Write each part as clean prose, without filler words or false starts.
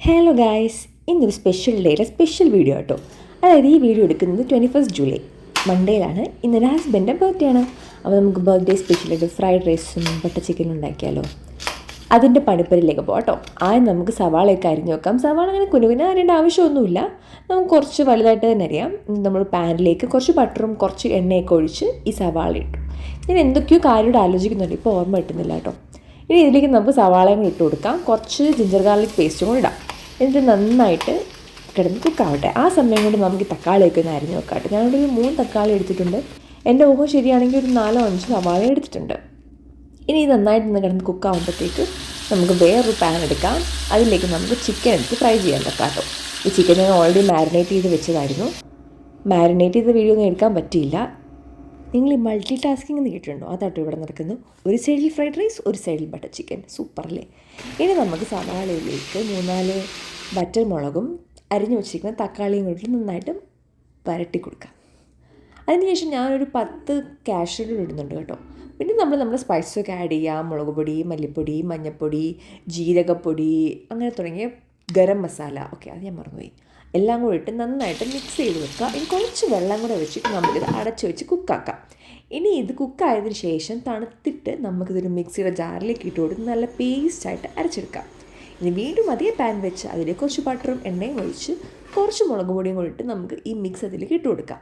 Hello guys, ഇന്നൊരു special ഡേയിലെ special video കേട്ടോ. അതായത് ഈ വീഡിയോ എടുക്കുന്നത് 21 ജൂലൈ മൺഡേയിലാണ്. ഇന്ന് എൻ്റെ ഹസ്ബൻഡിൻ്റെ ബർത്ത്ഡേ ആണ്. അപ്പോൾ നമുക്ക് ബർത്ത്ഡേ സ്പെഷ്യലായിട്ട് ഫ്രൈഡ് റൈസും ബട്ടർ ചിക്കനും ഉണ്ടാക്കിയാലോ. അതിൻ്റെ പണിപ്പരിലേക്ക് പോകാം കേട്ടോ. ആദ്യം നമുക്ക് സവാളയൊക്കെ അരിഞ്ഞ് വെക്കാം. സവാള അങ്ങനെ കുനുകുന അരിയേണ്ട ആവശ്യമൊന്നുമില്ല. നമുക്ക് കുറച്ച് വലുതായിട്ട് തന്നെ അറിയാം. നമ്മൾ പാനിലേക്ക് കുറച്ച് ബട്ടറും കുറച്ച് എണ്ണയൊക്കെ ഒഴിച്ച് ഈ സവാള ഇട്ടു. ഞാൻ എന്തൊക്കെയോ കാര്യമായിട്ട് ആലോചിക്കുന്നുണ്ട്, ഇപ്പോൾ ഓർമ്മ കിട്ടുന്നില്ല കേട്ടോ. ഇനി ഇതിലേക്ക് നമുക്ക് സവാളയും ഇട്ട് കൊടുക്കാം. കുറച്ച് ജിഞ്ചർ ഗാർലിക് പേസ്റ്റും കൂടി ഇടാം. എന്നിട്ട് നന്നായിട്ട് കിടന്ന് കുക്കാവട്ടെ. ആ സമയം കൊണ്ട് നമുക്ക് തക്കാളിയൊക്കെ ഒന്ന് അരിഞ്ഞ് വെക്കാട്ടെ. ഞാനൊരു 3 തക്കാളി എടുത്തിട്ടുണ്ട്. എൻ്റെ ഊഹം ശരിയാണെങ്കിൽ ഒരു 4-5 സവാള എടുത്തിട്ടുണ്ട്. ഇനി ഇത് നന്നായിട്ട് കിടന്ന് കുക്കാവുമ്പോഴത്തേക്ക് നമുക്ക് വേറൊരു പാൻ എടുക്കാം. അതിലേക്ക് നമുക്ക് ചിക്കൻ എടുത്ത് ഫ്രൈ ചെയ്യാൻ വെക്കാം കേട്ടോ. ഈ ചിക്കൻ ഞാൻ ഓൾറെഡി മാരിനേറ്റ് ചെയ്ത് വെച്ചതായിരുന്നു. മാരിനേറ്റ് ചെയ്ത വീഡിയോ ഒന്നും എടുക്കാൻ പറ്റിയില്ല. നിങ്ങൾ ഈ മൾട്ടി ടാസ്കിങ് എന്ന് കേട്ടിട്ടുണ്ടോ? അതാട്ടോ ഇവിടെ നടക്കുന്നു. ഒരു സൈഡിൽ ഫ്രൈഡ് റൈസ്, ഒരു സൈഡിൽ ബട്ടർ ചിക്കൻ. സൂപ്പറല്ലേ. ഇനി നമുക്ക് സവാളയിലേക്ക് 3-4 ബട്ടർ മുളകും അരിഞ്ഞു വെച്ചിരിക്കുന്ന തക്കാളിയും കൂടി നന്നായിട്ട് വരട്ടി കൊടുക്കാം. അതിനുശേഷം ഞാനൊരു 10 കാഷ്യൂകൾ ഇടുന്നുണ്ട് കേട്ടോ. പിന്നെ നമ്മുടെ സ്പൈസൊക്കെ ആഡ് ചെയ്യാം. മുളക് പൊടി, മല്ലിപ്പൊടി, മഞ്ഞൾപ്പൊടി, ജീരകപ്പൊടി, അങ്ങനെ തുടങ്ങിയ ഗരം മസാല. ഓക്കെ, അത് ഞാൻ മറന്നുപോയി. എല്ലാം കൂടി ഇട്ട് നന്നായിട്ട് മിക്സ് ചെയ്ത് വെക്കുക. ഇനി കുറച്ച് വെള്ളം കൂടെ വെച്ചിട്ട് നമുക്കിത് അടച്ച് വെച്ച് കുക്കാക്കാം. ഇനി ഇത് കുക്കായതിന് ശേഷം തണുത്തിട്ട് നമുക്കിതൊരു മിക്സിയുടെ ജാറിലേക്ക് ഇട്ട് കൊടുത്ത് നല്ല പേസ്റ്റായിട്ട് അരച്ചെടുക്കാം. ഇനി വീണ്ടും അതേ പാൻ വെച്ച് അതിലേക്ക് കുറച്ച് ബട്ടറും എണ്ണയും ഒഴിച്ച് കുറച്ച് മുളക് പൊടിയും കൂടി ഇട്ട് നമുക്ക് ഈ മിക്സ് അതിലേക്ക് ഇട്ട് കൊടുക്കാം.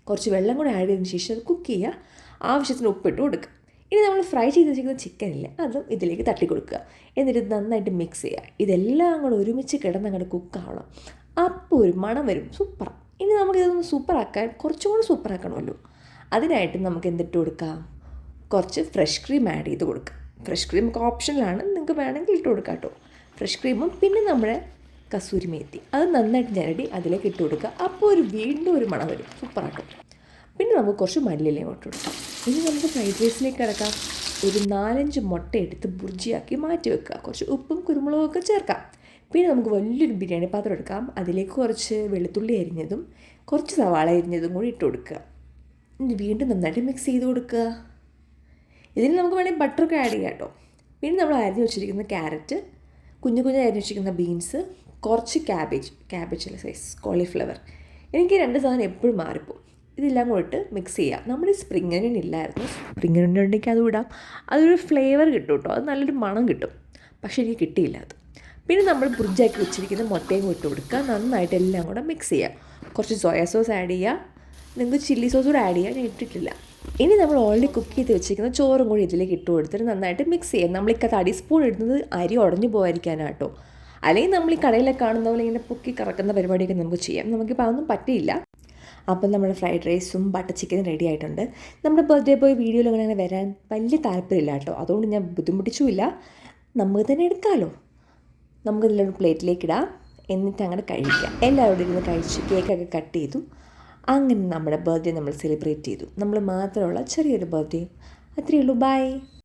കുറച്ച് വെള്ളം കൂടെ ആഡ് ചെയ്തതിന് ശേഷം അത് കുക്ക് ചെയ്യുക. ആവശ്യത്തിന് ഉപ്പിട്ട് കൊടുക്കുക. ഇനി നമ്മൾ ഫ്രൈ ചെയ്ത് വെച്ചിരിക്കുന്ന ചിക്കനില്ലേ, അതും ഇതിലേക്ക് തട്ടി കൊടുക്കുക. എന്നിട്ട് നന്നായിട്ട് മിക്സ് ചെയ്യുക. ഇതെല്ലാം കൂടെ ഒരുമിച്ച് കിടന്നങ്ങോട്ട് കുക്കാവണം. അപ്പോൾ ഒരു മണം വരും. സൂപ്പറാണ്. ഇനി നമുക്കിതൊന്ന് സൂപ്പറാക്കാൻ കുറച്ചും കൂടി സൂപ്പറാക്കണമല്ലോ. അതിനായിട്ട് നമുക്ക് എന്തിട്ട് കൊടുക്കാം? കുറച്ച് ഫ്രഷ് ക്രീം ആഡ് ചെയ്ത് കൊടുക്കാം. ഫ്രഷ് ക്രീം ഒക്കെ ഓപ്ഷനിലാണ്, നിങ്ങൾക്ക് വേണമെങ്കിൽ ഇട്ട് കൊടുക്കാം കേട്ടോ. ഫ്രഷ് ക്രീമും പിന്നെ നമ്മുടെ കസൂരി മേത്തി അത് നന്നായിട്ട് ഞരടി അതിലേക്ക് ഇട്ട് കൊടുക്കുക. അപ്പോൾ വീണ്ടും ഒരു മണം വരും. സൂപ്പറാട്ടോ. പിന്നെ നമുക്ക് കുറച്ച് മല്ലിയിലയും ഇട്ട് കൊടുക്കാം. ഇനി നമുക്ക് ഫ്രൈഡ് റൈസിലേക്ക് കിടക്കാം. ഒരു 4-5 മുട്ട എടുത്ത് ബുർജിയാക്കി മാറ്റി വെക്കുക. കുറച്ച് ഉപ്പും കുരുമുളകും ഒക്കെ ചേർക്കാം. പിന്നെ നമുക്ക് വലിയൊരു ബിരിയാണി പാത്രം എടുക്കാം. അതിലേക്ക് കുറച്ച് വെളുത്തുള്ളി അരിഞ്ഞതും കുറച്ച് സവാള അരിഞ്ഞതും കൂടി ഇട്ട് കൊടുക്കുക. ഇനി വീണ്ടും നന്നായിട്ട് മിക്സ് ചെയ്ത് കൊടുക്കുക. ഇതിന് നമുക്ക് വേണമെങ്കിൽ ബട്ടറൊക്കെ ആഡ് ചെയ്യാം കേട്ടോ. പിന്നെ നമ്മൾ അരിഞ്ഞ് വെച്ചിരിക്കുന്ന ക്യാരറ്റ്, കുഞ്ഞു അരിഞ്ഞ് വെച്ചിരിക്കുന്ന ബീൻസ്, കുറച്ച് ക്യാബേജ് സൈസ് കോളിഫ്ലവർ. എനിക്ക് 2 സാധനം എപ്പോഴും മാറിപ്പോവും. ഇതെല്ലാം കൂടിയിട്ട് മിക്സ് ചെയ്യുക. നമ്മുടെ സ്പ്രിംഗ് ഒനിയൻ ഇല്ലായിരുന്നു. സ്പ്രിംഗ് ഒനിയൻ ഉണ്ടെങ്കിൽ അതും ഇടാം. അതൊരു ഫ്ലേവർ കിട്ടും കേട്ടോ. അത് നല്ലൊരു മണം കിട്ടും. പക്ഷേ എനിക്ക് കിട്ടിയില്ല അത്. പിന്നെ നമ്മൾ ബുർജിയാക്കി വെച്ചിരിക്കുന്ന മുട്ടയും ഇട്ട് കൊടുക്കുക. നന്നായിട്ട് എല്ലാം കൂടെ മിക്സ് ചെയ്യുക. കുറച്ച് സോയാ സോസ് ആഡ് ചെയ്യുക. നിങ്ങൾക്ക് ചില്ലി സോസ് കൂടെ ആഡ് ചെയ്യുക. ഞാൻ ഇട്ടിട്ടില്ല. ഇനി നമ്മൾ ഓൾറെഡി കുക്ക് ചെയ്ത് വെച്ചിരിക്കുന്ന ചോറും കൂടി ഇതിലേക്ക് ഇട്ട് കൊടുത്തിട്ട് നന്നായിട്ട് മിക്സ് ചെയ്യുക. നമ്മളിക്കകത്ത് അടിസ്പൂൺ ഇടുന്നത് അരി ഉടഞ്ഞു പോകാതിരിക്കാനാട്ടോ. അല്ലെങ്കിൽ നമ്മൾ ഈ കടയിലൊക്കെ കാണുന്ന പോലെ ഇങ്ങനെ പൊക്കി കറക്കുന്ന പരിപാടിയൊക്കെ നമുക്ക് ചെയ്യാം. നമുക്കിപ്പോൾ അതൊന്നും പറ്റിയില്ല. അപ്പം നമ്മുടെ ഫ്രൈഡ് റൈസും ബട്ടർ ചിക്കനും റെഡി ആയിട്ടുണ്ട്. നമ്മുടെ ബർത്ത്ഡേ ബോയ് വീഡിയോയിൽ അങ്ങനെ വരാൻ വലിയ താല്പര്യമില്ല കേട്ടോ. അതുകൊണ്ട് ഞാൻ ബുദ്ധിമുട്ടിച്ചുമില്ല. നമുക്ക് തന്നെ എടുക്കാമല്ലോ. നമുക്കിതിലൊരു പ്ലേറ്റിലേക്ക് ഇടാം. എന്നിട്ട് അങ്ങനെ കഴിക്കാം. എല്ലാവരും ഇരുന്ന് കഴിച്ച് കേക്കൊക്കെ കട്ട് ചെയ്തു. അങ്ങനെ നമ്മുടെ ബർത്ത്ഡേ നമ്മൾ സെലിബ്രേറ്റ് ചെയ്തു. നമ്മൾ മാത്രമുള്ള ചെറിയൊരു ബർത്ത്ഡേ. അത്രയേ ഉള്ളൂ. ബൈ.